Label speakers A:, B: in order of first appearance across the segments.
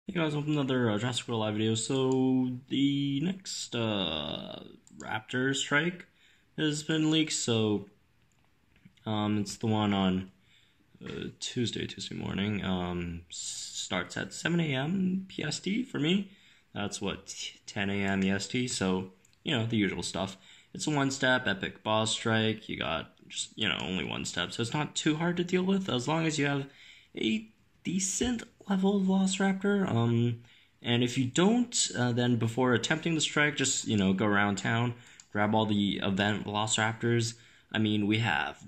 A: Hey guys, welcome to another Jurassic World Alive video. So, the next Raptor strike has been leaked, so it's the one on Tuesday morning. Starts at 7 a.m. PST for me. That's what, 10 a.m. EST, so, the usual stuff. It's a one-step epic boss strike. You got just, only one step, so it's not too hard to deal with as long as you have a decent level of Velociraptor. And if you don't, then before attempting the strike, just, go around town, grab all the event Velociraptors. I mean, we have,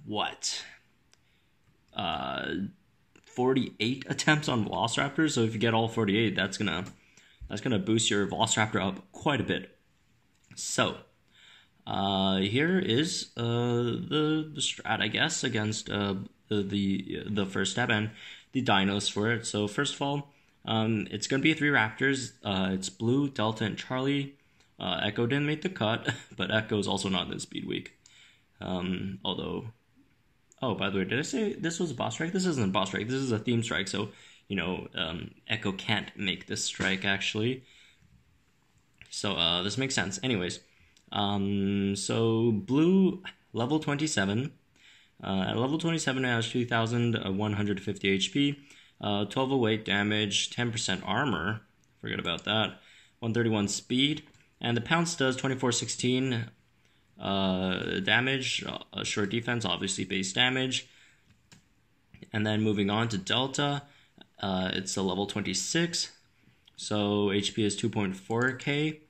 A: 48 attempts on Velociraptors, so if you get all 48, that's gonna boost your Velociraptor up quite a bit. So, here is the strat, I guess, against the first step and the dinos for it. So first of all, it's gonna be 3 Raptors. It's Blue, Delta, and Charlie. Echo didn't make the cut, but Echo is also not in the speed week. Although, oh, by the way, did I say this was a boss strike? This isn't a boss strike. This is a theme strike. So Echo can't make this strike actually. So this makes sense. Anyways, so Blue level 27. At level 27, it has 2,150 HP, 1208 damage, 10% armor, forget about that, 131 speed, and the Pounce does 2416 damage, short defense, obviously base damage. And then moving on to Delta, it's a level 26, so HP is 2.4k,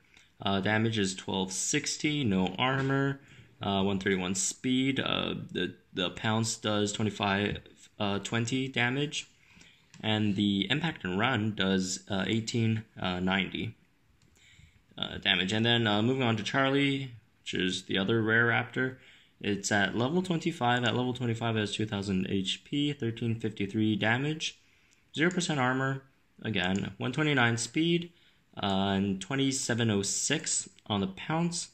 A: damage is 1260, no armor, 131 speed. The Pounce does 2520 damage, and the Impact and Run does 1890 damage. And then moving on to Charlie, which is the other rare Raptor. It's at level 25. At level 25, it has 2000 HP, 1353 damage, 0% armor. Again, 129 speed, and 2706 on the Pounce.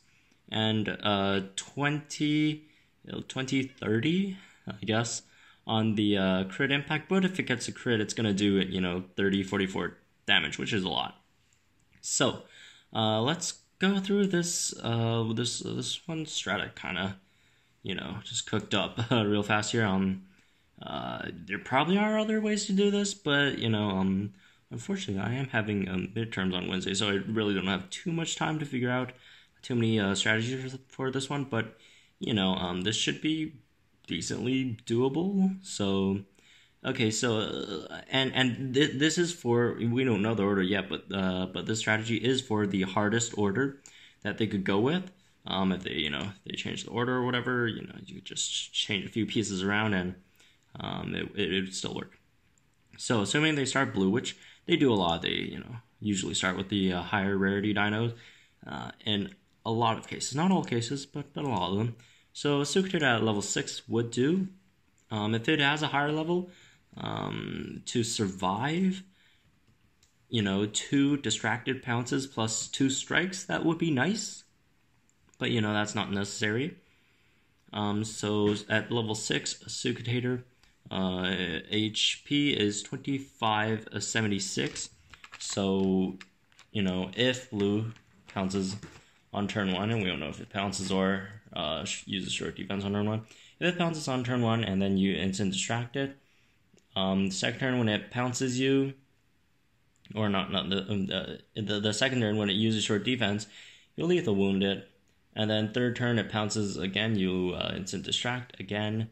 A: And 2030, I guess, on the crit impact. But if it gets a crit, it's going to do, 44 damage, which is a lot. So, let's go through this, this one strat kind of, just cooked up real fast here. There probably are other ways to do this, but, unfortunately, I am having midterms on Wednesday, so I really don't have too much time to figure out too many strategies for this one, but this should be decently doable. So okay, so this is for, we don't know the order yet, but this strategy is for the hardest order that they could go with. If they they change the order or whatever, you could just change a few pieces around and it would still work. So assuming they start Blue, which they do a lot, they usually start with the higher rarity dinos, and a lot of cases, not all cases, but a lot of them. So Succator at level 6 would do. If it has a higher level, to survive, 2 distracted pounces plus 2 strikes, that would be nice. But that's not necessary. So at level 6, Succator, HP is 2576. So, if Blue pounces on turn 1, and we don't know if it pounces or uses short defense on turn 1. If it pounces on turn 1 and then you instant distract it, second turn when it pounces you, or not the second turn when it uses short defense, you'll lethal wound it, and then third turn it pounces again, you instant distract again,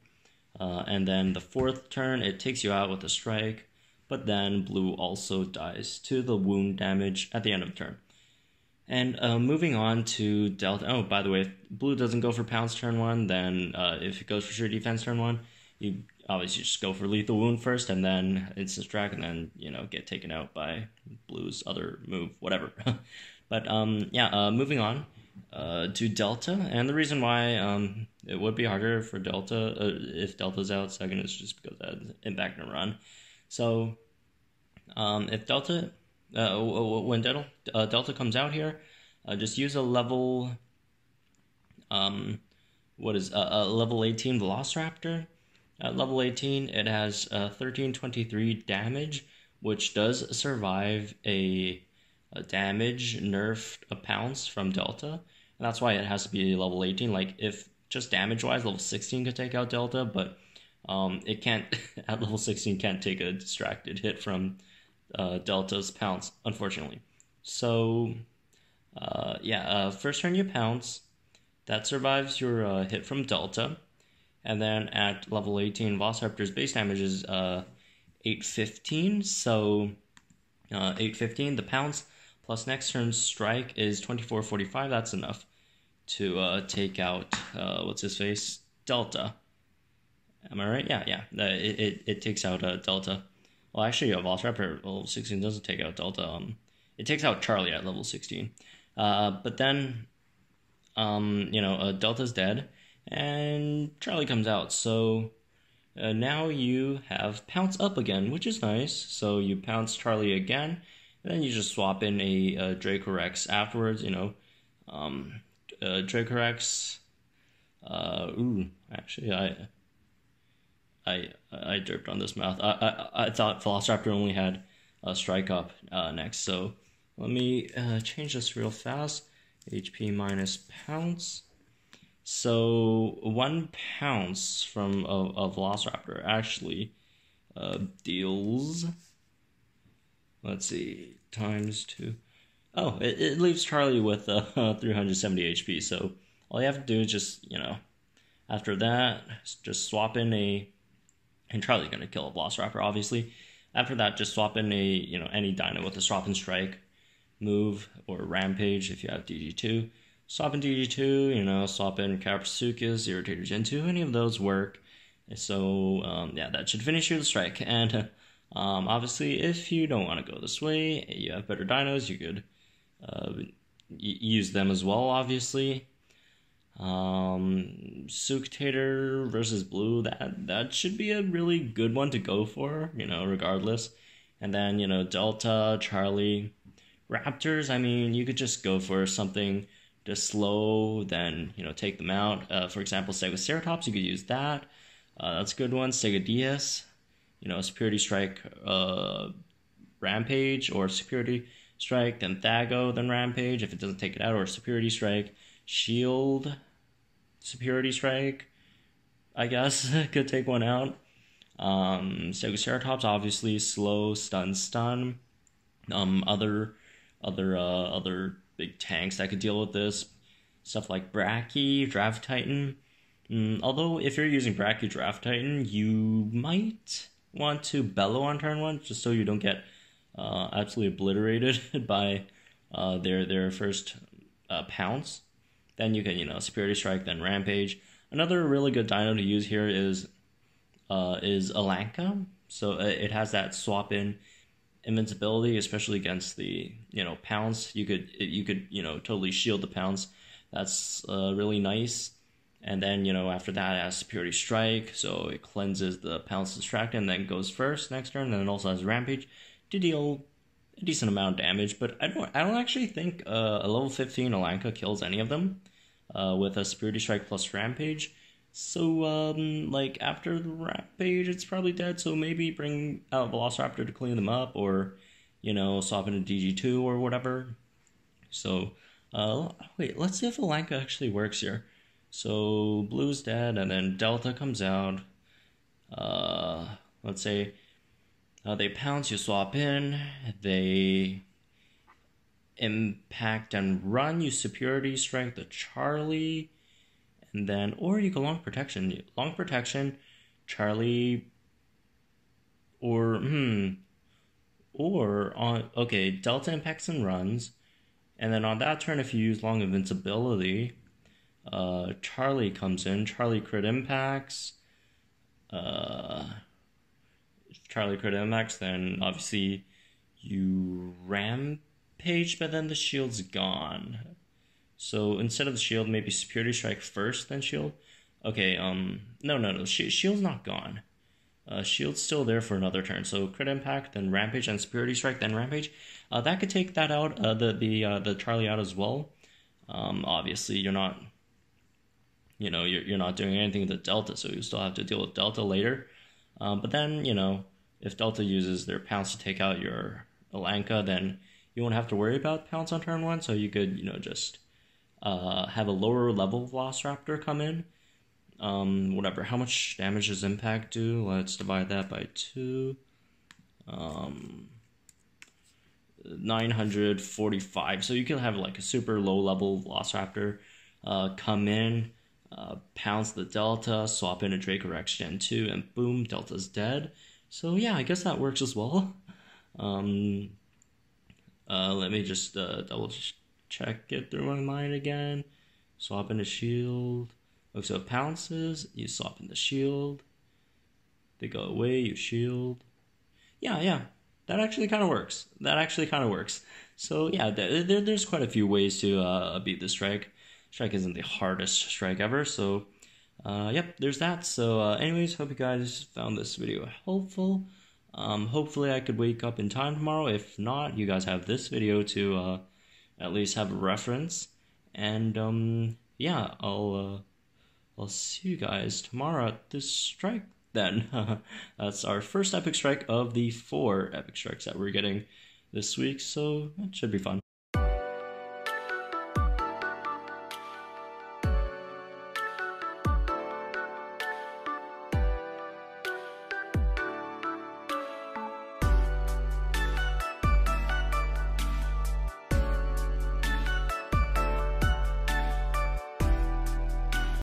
A: and then the fourth turn it takes you out with a strike, but then Blue also dies to the wound damage at the end of the turn. And moving on to Delta. Oh, by the way, if Blue doesn't go for Pounce turn 1, then if it goes for Sure Defense turn 1, you obviously just go for Lethal Wound first, and then Instant Distract, and then, get taken out by Blue's other move, whatever. But, yeah, moving on to Delta. And the reason why it would be harder for Delta, if Delta's out second, is just because that Impact and Run. So, if Delta... when Delta comes out here, just use a level, level 18 Velociraptor. At level 18, it has 1323 damage, which does survive a damage nerf a pounce from Delta. And that's why it has to be level 18. Like, if just damage wise, level 16 could take out Delta, but it can't, at level 16, can't take a distracted hit from Delta's pounce, unfortunately. So, first turn you pounce. That survives your hit from Delta. And then at level 18, Velociraptor's base damage is 815. So 815, the pounce plus next turn's strike is 2445. That's enough to take out, what's his face? Delta. Am I right? Yeah. It takes out Delta. Well, actually, Velociraptor at level 16 doesn't take out Delta. It takes out Charlie at level 16. But then, Delta's dead, and Charlie comes out. So now you have Pounce up again, which is nice. So you pounce Charlie again, and then you just swap in a Dracorex afterwards, Dracorex. Actually, I derped on this math. I thought Velociraptor only had a Strike Up next, so let me change this real fast. HP minus Pounce. So 1 pounce from a Velociraptor actually deals, let's see, times 2. Oh, it leaves Charlie with 370 HP. So all you have to do is just, after that, just swap in and Charlie's gonna kill a Velociraptor, obviously. After that, just swap in any Dino with a Swap and Strike move, or Rampage if you have DG2. Swap in DG2, swap in Carapacetus, Irritator Gen 2, any of those work. So, that should finish your strike. And, obviously, if you don't want to go this way, you have better dinos, you could use them as well, obviously. Suctator versus Blue, that should be a really good one to go for, regardless. And then, Delta, Charlie, Raptors, I mean, you could just go for something to slow, then, take them out. For example, Stegoceratops, you could use that. That's a good one. Stegodius, Superiority Strike, Rampage, or Superiority Strike, then Thago, then Rampage, if it doesn't take it out, or Superiority Strike, Shield, Superiority Strike, I guess, could take one out. Stegoceratops, obviously, slow, stun. Other big tanks that could deal with this, stuff like Brachy, Draft Titan. Although if you're using Brachy, Draft Titan, you might want to Bellow on turn 1, just so you don't get absolutely obliterated by their first pounce. Then you can, Superiority Strike, then Rampage. Another really good dino to use here is Alanka. So it has that swap in invincibility, especially against the pounce. You could totally shield the pounce. That's really nice. And then after that it has Superiority Strike, so it cleanses the pounce distract and then goes first next turn. And then it also has Rampage to deal a decent amount of damage. But I don't actually think a level 15 Alanka kills any of them with a Superiority Strike plus Rampage. So, after the Rampage, it's probably dead, so maybe bring out Velociraptor to clean them up, or, swap into DG2 or whatever. So, wait, let's see if Alanka actually works here. So, Blue's dead, and then Delta comes out. Let's say they pounce, you swap in, they impact and run, you Superiority Strike the Charlie. And then, or you go Long Protection. Long Protection, Charlie, or Delta impacts and runs. And then on that turn, if you use Long Invincibility, Charlie comes in. Charlie crit impacts. Then obviously you Rampage, but then the shield's gone. So instead of the shield, maybe Superiority Strike first, then shield. Okay, no. Shield's not gone. Shield's still there for another turn. So crit impact, then Rampage, and Superiority Strike, then Rampage. That could take that out, the Charlie out as well. Obviously, you're not, you're not doing anything with the Delta, so you still have to deal with Delta later. But then, if Delta uses their pounce to take out your Elanka, then you won't have to worry about pounce on turn 1, so you could, just have a lower level Velociraptor come in. Whatever, how much damage does Impact do? Let's divide that by 2. 945, so you can have like a super low level Velociraptor come in, pounce the Delta, swap in a Dracorex Gen 2, and boom, Delta's dead. So yeah, I guess that works as well. Let me just double check it through my mind again. Swap in a shield. Oh, so it pounces, you swap in the shield. They go away, you shield. Yeah. That actually kind of works. So yeah, there's quite a few ways to beat the strike. Strike isn't the hardest strike ever, so yep, there's that. So anyways, hope you guys found this video helpful. Hopefully I could wake up in time tomorrow. If not, you guys have this video to at least have a reference. And yeah, I'll see you guys tomorrow at this strike then. That's our first epic strike of the 4 epic strikes that we're getting this week, so it should be fun.